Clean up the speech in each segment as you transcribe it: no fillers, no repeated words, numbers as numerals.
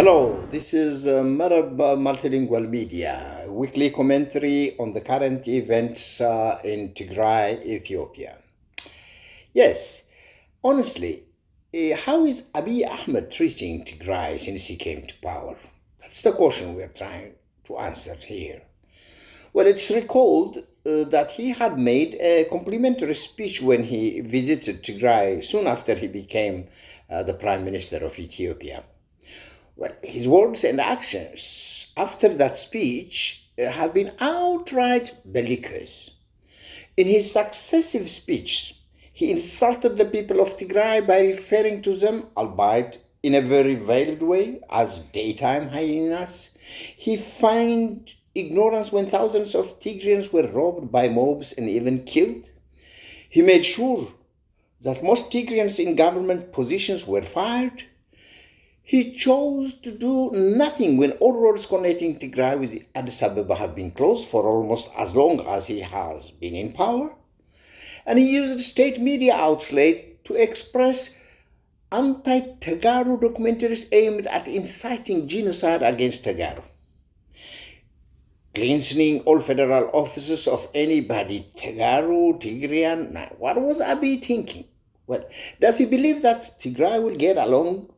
Hello, this is Marab Multilingual Media, a weekly commentary on the current events in Tigray, Ethiopia. Yes, honestly, how is Abiy Ahmed treating Tigray since he came to power? That's the question we're trying to answer here. Well, it's recalled that he had made a complimentary speech when he visited Tigray soon after he became the Prime Minister of Ethiopia. Well, his words and actions after that speech have been outright bellicose. In his successive speeches, he insulted the people of Tigray by referring to them, albeit in a very veiled way, as daytime hyenas. He feigned ignorance when thousands of Tigrayans were robbed by mobs and even killed. He made sure that most Tigrayans in government positions were fired. He chose to do nothing when all roads connecting Tigray with Addis Ababa have been closed for almost as long as he has been in power. And he used state media outlets to express anti-Tagaru documentaries aimed at inciting genocide against Tagaru. Cleansing all federal offices of anybody, Tagaru, Tigrayan. Now, what was Abiy thinking? Well, does he believe that Tigray will get along?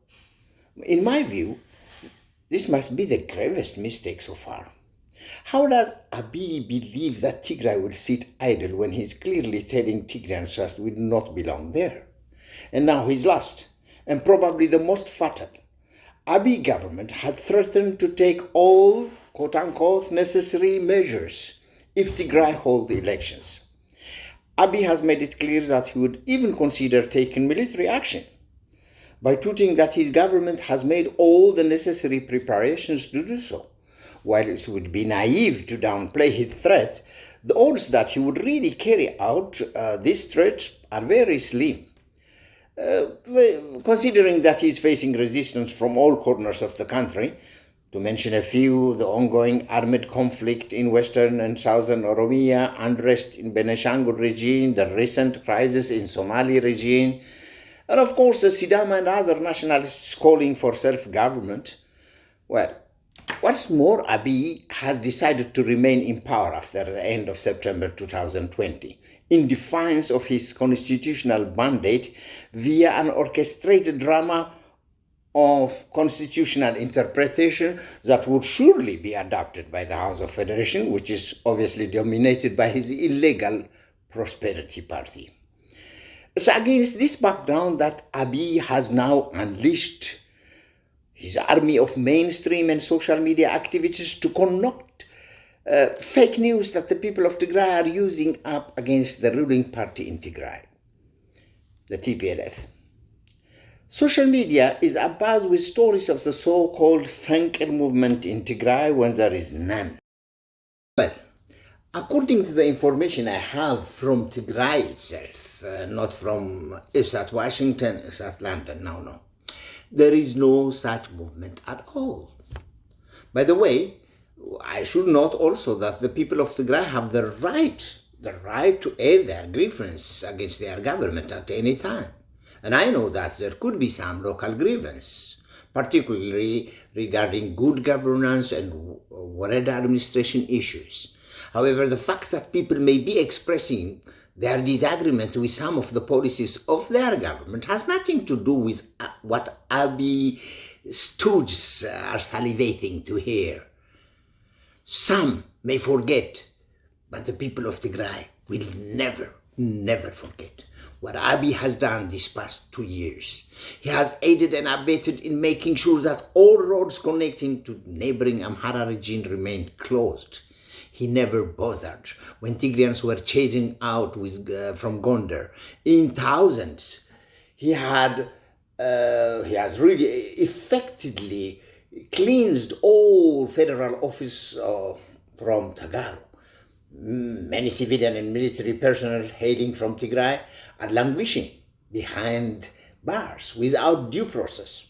In my view, this must be the gravest mistake so far. How does Abiy believe that Tigray will sit idle when he's clearly telling Tigrayans that we do not belong there? And now he's lost, and probably the most fatal. Abiy government had threatened to take all quote-unquote necessary measures if Tigray hold the elections. Abiy has made it clear that he would even consider taking military action, by tweeting that his government has made all the necessary preparations to do so. While it would be naive to downplay his threat, the odds that he would really carry out this threat are very slim. Considering that he is facing resistance from all corners of the country, to mention a few, the ongoing armed conflict in western and southern Oromia, unrest in Benishangul region, the recent crisis in Somali region, and of course, the Sidama and other nationalists calling for self-government. Well, what's more, Abiy has decided to remain in power after the end of September 2020, in defiance of his constitutional mandate via an orchestrated drama of constitutional interpretation that would surely be adopted by the House of Federation, which is obviously dominated by his illegal Prosperity Party. It's against this background that Abiy has now unleashed his army of mainstream and social media activists to conduct fake news that the people of Tigray are using up against the ruling party in Tigray, the TPLF. Social media is abuzz with stories of the so-called Frenkel movement in Tigray when there is none. But according to the information I have from Tigray itself, not from ISAT Washington, ISAT London, no. There is no such movement at all. By the way, I should note also that the people of Tigray have the right to air their grievance against their government at any time. And I know that there could be some local grievance, particularly regarding good governance and worried administration issues. However, the fact that people may be expressing their disagreement with some of the policies of their government has nothing to do with what Abiy stooges are salivating to hear. Some may forget, but the people of Tigray will never forget what Abiy has done these past 2 years. He has aided and abetted in making sure that all roads connecting to neighboring Amhara region remained closed. He never bothered when Tigrayans were chasing out from Gondar in thousands. He has really effectively cleansed all federal office from Tagaru. Many civilian and military personnel hailing from Tigray are languishing behind bars without due process.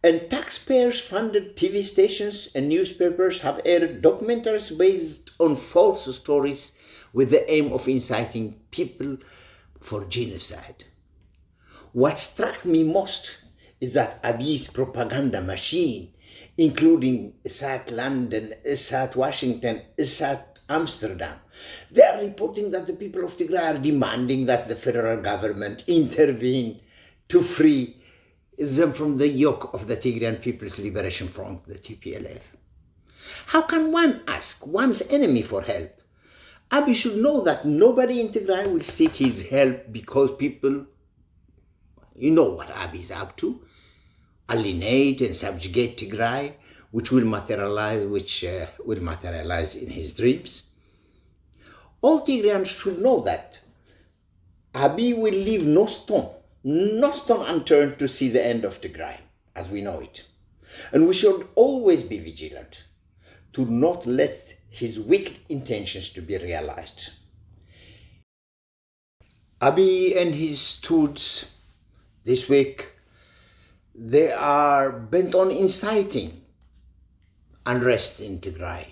And taxpayers-funded TV stations and newspapers have aired documentaries based on false stories with the aim of inciting people for genocide. What struck me most is that Abiy's propaganda machine including ISAT London, ISAT Washington, ISAT Amsterdam. They are reporting that the people of Tigray are demanding that the federal government intervene to free them from the yoke of the Tigrayan People's Liberation Front, the TPLF. How can one ask one's enemy for help? Abiy should know that nobody in Tigray will seek his help because people, you know what Abiy is up to, alienate and subjugate Tigray, which will materialize in his dreams. All Tigrayans should know that Abiy will leave no stone unturned to see the end of Tigray, as we know it. And we should always be vigilant to not let his wicked intentions to be realized. Abiy and his stooges this week, they are bent on inciting unrest in Tigray.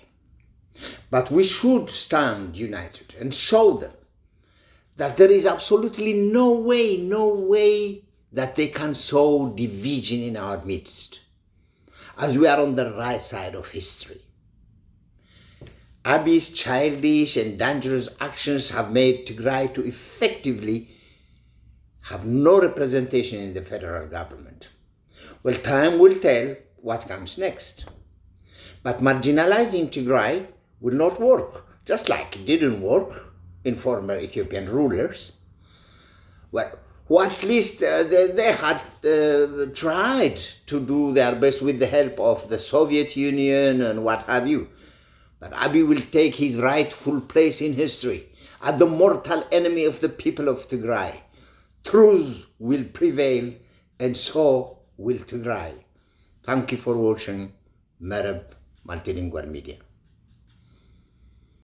But we should stand united and show them that there is absolutely no way that they can sow division in our midst, as we are on the right side of history. Abiy's childish and dangerous actions have made Tigray to effectively have no representation in the federal government. Well, time will tell what comes next. But marginalizing Tigray will not work, just like it didn't work in former Ethiopian rulers. Well, at least they had tried to do their best with the help of the Soviet Union and what have you. But Abiy will take his rightful place in history as the mortal enemy of the people of Tigray. Truth will prevail, and so will Tigray. Thank you for watching Merab Multilingual Media.